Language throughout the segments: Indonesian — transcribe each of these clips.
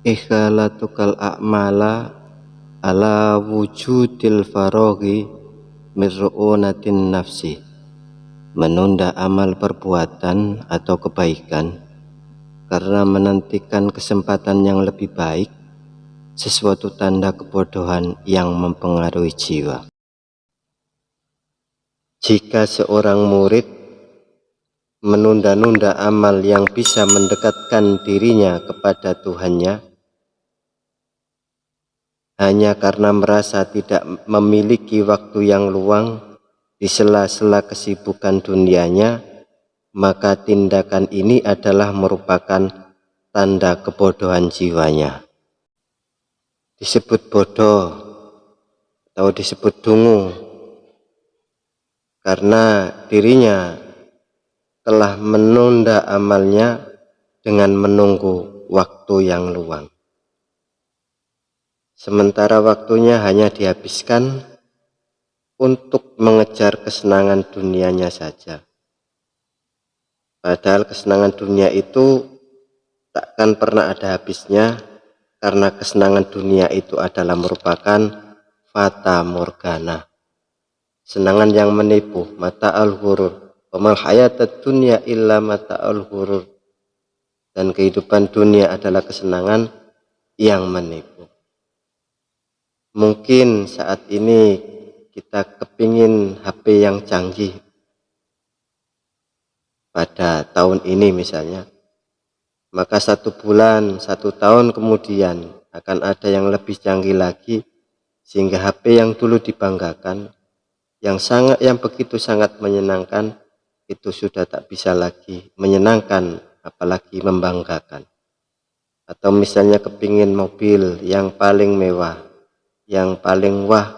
Ikhlatukal a'mala ala wujudil faroghi mir'unatin nafsi. Menunda amal perbuatan atau kebaikan karena menantikan kesempatan yang lebih baik, sesuatu tanda kebodohan yang mempengaruhi jiwa. Jika seorang murid menunda-nunda amal yang bisa mendekatkan dirinya kepada Tuhannya hanya karena merasa tidak memiliki waktu yang luang di sela-sela kesibukan dunianya, maka tindakan ini adalah merupakan tanda kebodohan jiwanya. Disebut bodoh atau disebut dungu karena dirinya telah menunda amalnya dengan menunggu waktu yang luang. Sementara waktunya hanya dihabiskan untuk mengejar kesenangan dunianya saja. Padahal kesenangan dunia itu takkan pernah ada habisnya, karena kesenangan dunia itu adalah merupakan fata morgana, senangan yang menipu, mata'al ghurur. Wamal hayatad dunya illa mata'al ghurur. Dan kehidupan dunia adalah kesenangan yang menipu. Mungkin saat ini kita kepingin HP yang canggih pada tahun ini misalnya, maka 1 bulan, 1 tahun kemudian akan ada yang lebih canggih lagi, sehingga HP yang dulu dibanggakan, yang begitu sangat menyenangkan, itu sudah tak bisa lagi menyenangkan, apalagi membanggakan. Atau misalnya kepingin mobil yang paling mewah, yang paling wah,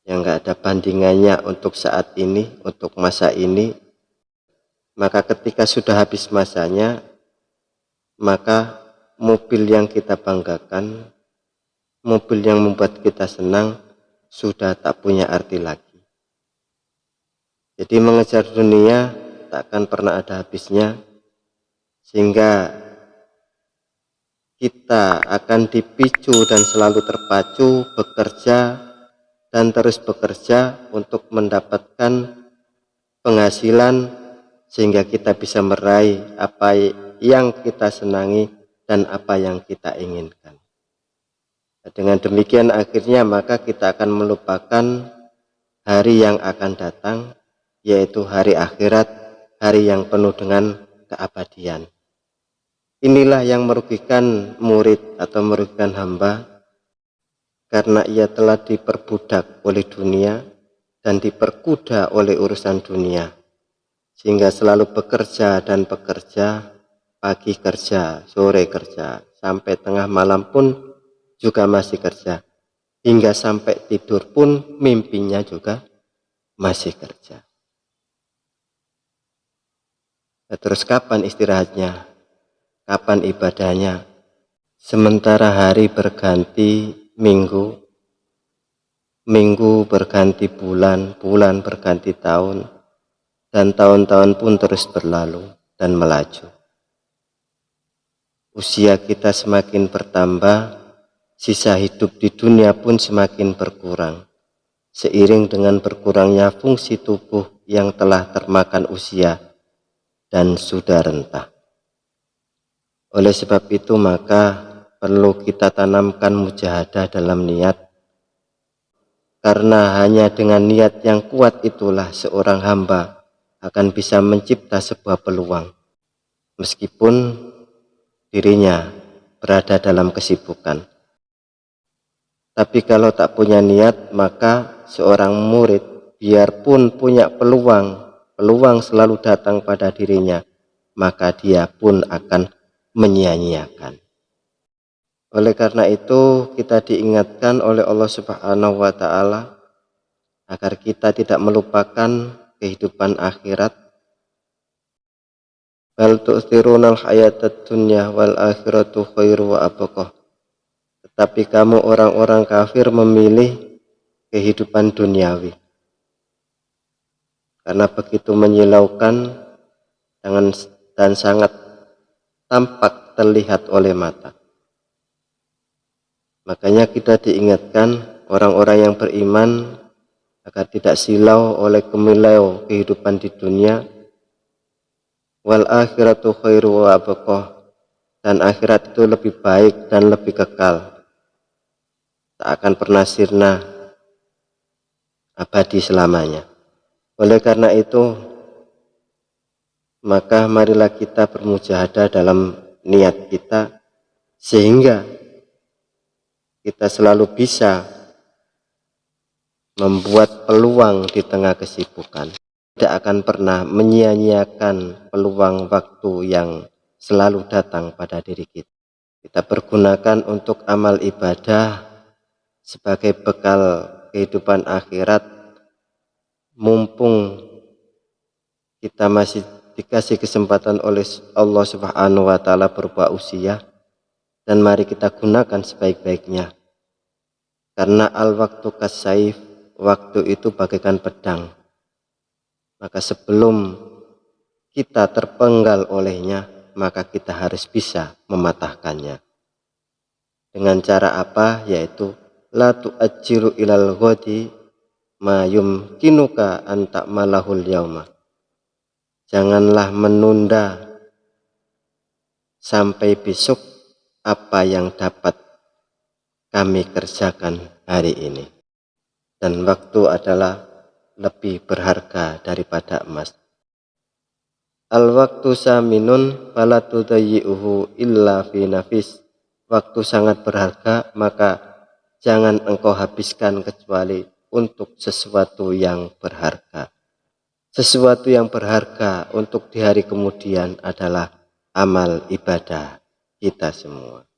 yang gak ada bandingannya untuk saat ini, untuk masa ini, maka ketika sudah habis masanya, maka mobil yang kita banggakan, mobil yang membuat kita senang, sudah tak punya arti lagi. Jadi mengejar dunia tak akan pernah ada habisnya, sehingga kita akan dipicu dan selalu terpacu bekerja dan terus bekerja untuk mendapatkan penghasilan, sehingga kita bisa meraih apa yang kita senangi dan apa yang kita inginkan. Dengan demikian akhirnya maka kita akan melupakan hari yang akan datang, yaitu hari akhirat, hari yang penuh dengan keabadian. Inilah yang merugikan murid atau merugikan hamba, karena ia telah diperbudak oleh dunia dan diperkuda oleh urusan dunia, sehingga selalu bekerja dan bekerja, pagi kerja, sore kerja, sampai tengah malam pun juga masih kerja, hingga sampai tidur pun mimpinya juga masih kerja. Nah, terus kapan istirahatnya? Kapan ibadahnya? Sementara hari berganti minggu, minggu berganti bulan, bulan berganti tahun, dan tahun-tahun pun terus berlalu dan melaju. Usia kita semakin bertambah, sisa hidup di dunia pun semakin berkurang, seiring dengan berkurangnya fungsi tubuh yang telah termakan usia dan sudah rentah. Oleh sebab itu maka perlu kita tanamkan mujahadah dalam niat, karena hanya dengan niat yang kuat itulah seorang hamba akan bisa mencipta sebuah peluang, meskipun dirinya berada dalam kesibukan. Tapi kalau tak punya niat, maka seorang murid biarpun punya peluang selalu datang pada dirinya, maka dia pun akan menyia-nyiakan. Oleh karena itu kita diingatkan oleh Allah Subhanahu wa Ta'ala agar kita tidak melupakan kehidupan akhirat. Bal tu'thirunal hayatad dunya wal akhiratu khairu wa abqah. Tetapi kamu orang-orang kafir memilih kehidupan duniawi, karena begitu menyilaukan dan sangat tampak terlihat oleh mata. Makanya kita diingatkan orang-orang yang beriman agar tidak silau oleh kemilau kehidupan di dunia. Wal akhiratu khairu wa abqah, dan akhirat itu lebih baik dan lebih kekal, tak akan pernah sirna, abadi selamanya. Oleh karena itu, maka marilah kita bermujahadah dalam niat kita, sehingga kita selalu bisa membuat peluang di tengah kesibukan. Tidak akan pernah menyia-nyiakan peluang waktu yang selalu datang pada diri kita. Kita pergunakan untuk amal ibadah sebagai bekal kehidupan akhirat, mumpung kita masih dikasih kesempatan oleh Allah Subhanahu wa Ta'ala berupa usia, dan mari kita gunakan sebaik-baiknya. Karena al-waktu kasaif, waktu itu bagaikan pedang. Maka sebelum kita terpenggal olehnya, maka kita harus bisa mematahkannya. Dengan cara apa? Yaitu la tu'ajjiru ilal ghadi ma yumkinuka an ta'malahul yauma. Janganlah menunda sampai besok apa yang dapat kami kerjakan hari ini. Dan waktu adalah lebih berharga daripada emas. Al-waktu saminun fala tudayyi'uhu illa fi nafis. Waktu sangat berharga, maka jangan engkau habiskan kecuali untuk sesuatu yang berharga. Sesuatu yang berharga untuk di hari kemudian adalah amal ibadah kita semua.